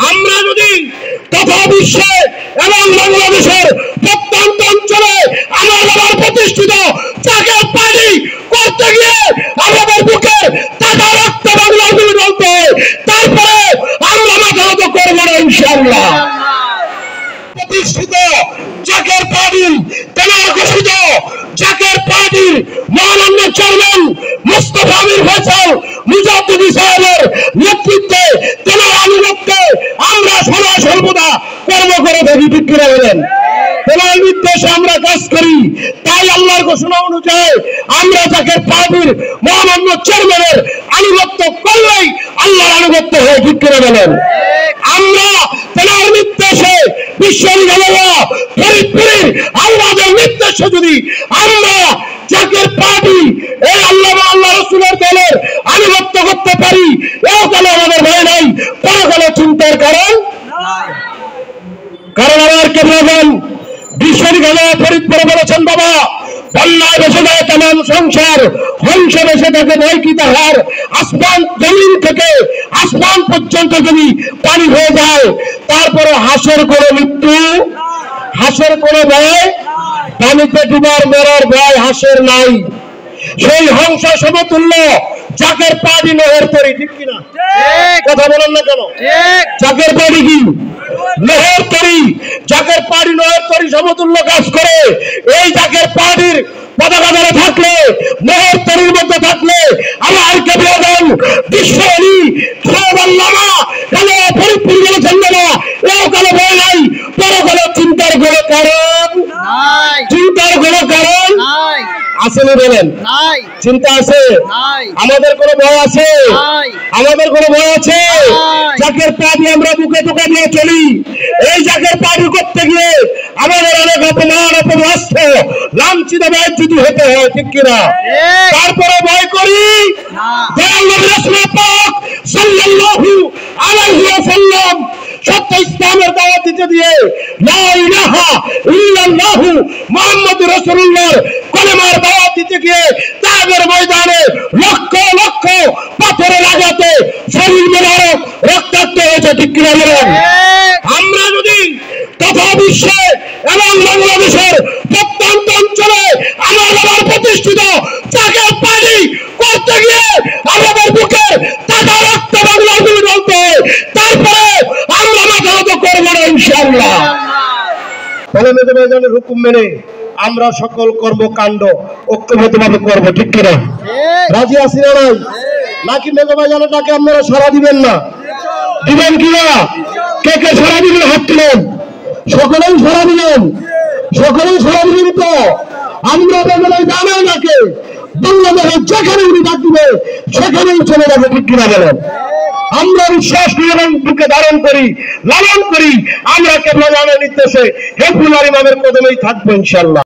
আমরা যদি তথা বিশ্বে এবং বাংলাদেশের প্রত্যন্ত অঞ্চলে আমার বাবার প্রতিষ্ঠিত জাকের পার্টি করতে গিয়ে আমাদের বুকে টাকা রক্ত বাংলার গুলি বলতে তারপরে আমরা মাথা নত করবো না ইনশাআল্লাহ। প্রতিষ্ঠিত জাকের পার্টি তেনার ঘোষিত জাকের পার্টির মহামান্য চেয়ারম্যান মুস্তাফা আমির ফয়সাল মুজাদ্দিদি সাহেবের নেতৃত্বে তেনার আনুগত্যে আমরা সদা সর্বদা কর্ম করে থাকি। ঠিক কিনা বলেন? তেনার নির্দেশে আমরা কাজ করি। তাই আল্লাহর ঘোষণা অনুযায়ী আমরা জাকের পার্টির মহামান্য চেয়ারম্যানের আনুগত্য করলেই আল্লাহর আনুগত্য হয়। ঠিক কিনা বলেন? আমরা তেনার নির্দেশে বিশ্ববিদ্যালয় ফরিদপুরের আল্লাহর নির্দেশে যদি আমরা জাকের পার্টি এই আল্লাহ আল্লাহ রসুলের দলের আনুগত্য করতে পারি, এও কালে আমাদের ভয় নাই, পরকালে চিন্তার কারণ আমার কেবল বিশ্ববিদ্যালয় ফরিদপুরে বলেছেন, বাবা বন্যায় বেসে যায় তামাম সংসার, হংস বেসে থাকে ভয় কি তাহার, আসমান জমিন থেকে আসমান পর্যন্ত যদি পানি হয়ে যায় তারপরে হাসের কোনো মৃত্যু, হাসের কোনো ভয়, পানিতে ডুবার মরার ভয় হাসের নাই। সেই হংস সমতুল্য জাকের পার্টি লোহের তরি। ঠিক কিনা? কথা বলেন না কেন? জাকের পার্টি কি লোহের তরি? জাকের পার্টি লোহের তরি সমতুল্য কাজ করে। এই জাকের পার্টির পতাকা ধরে থাকলে, লোহের তরির মধ্যে থাকলে আমার কেবল বিশ্ব ফরিদপুর বলেছেন না, এও কালে ভয় নাই, পরকালে চিন্তার কোনো কারণ, চিন্তার কোনো কারণ আসেনি। বলেন চিন্তা আছে? আমাদের কোনো ভয় আছে? আমাদের কোনো ভয় আছে? জাকের পার্টি আমরা বুকে টোকা দিয়ে চলি। এই জাকের পার্টি করতে গিয়ে আমাদের অনেক অপমান অপমাস্ত লাঞ্ছিত যদি হতে হয়। ঠিক কিনা? তারপরে ভয় করি সাল্লাল্লাহু আলাইহি ওয়াসাল্লাম সত্য ইসলামের দাওয়াত দিতে দিয়ে লা ইলাহা ইল্লাল্লাহু মুহাম্মাদুর রাসূলুল্লাহর কলেমার দাওয়াত দিতে গিয়ে তাদের ময়দানে লক্ষ লক্ষ পাথরের আঘাতে শরীর মোবারক রক্তাক্ত হয়েছে। ঠিক কিনা বলেন? আমরা যদি তথা বিশ্বে এবং বাংলাদেশের প্রত্যন্ত অঞ্চলে আমার বাবার প্রতিষ্ঠিত জাকের পার্টি করতে গিয়ে আমাদের বুকে টাকা রক্ত বাংলার গুলি বলতে তারপরে আমরা মাথা নত করবো না ইনশাআল্লাহ। তাহলে মেজবাইজানের হুকুম মেনে আমরা সকল কর্মকাণ্ড ঐক্যবদ্ধভাবে করবো। ঠিক কিনা? রাজি আছি না নাই? নাকি মেজবাইজানের ডাকে আপনারা সাড়া দিবেন না? দিবেন কিনা? কে কে সাড়া দিবেন হাত তুলেন। সকলেই সাড়া দিলেন, সকলেই সাড়া দিলেন। তো আমরা মেজবাইজানের ডাকে বাংলাদেশের যেখানে উনি ডাক দিবে সেখানেই চলে যাবে। ঠিক কিনা বলেন? আমরা বিশ্বাস করি এবং বুকে ধারণ করি, লালন করি। আমরা কেবল আল্লাহর নির্দেশে হেফুল ইমামের কদমেই থাকবো ইনশাআল্লাহ।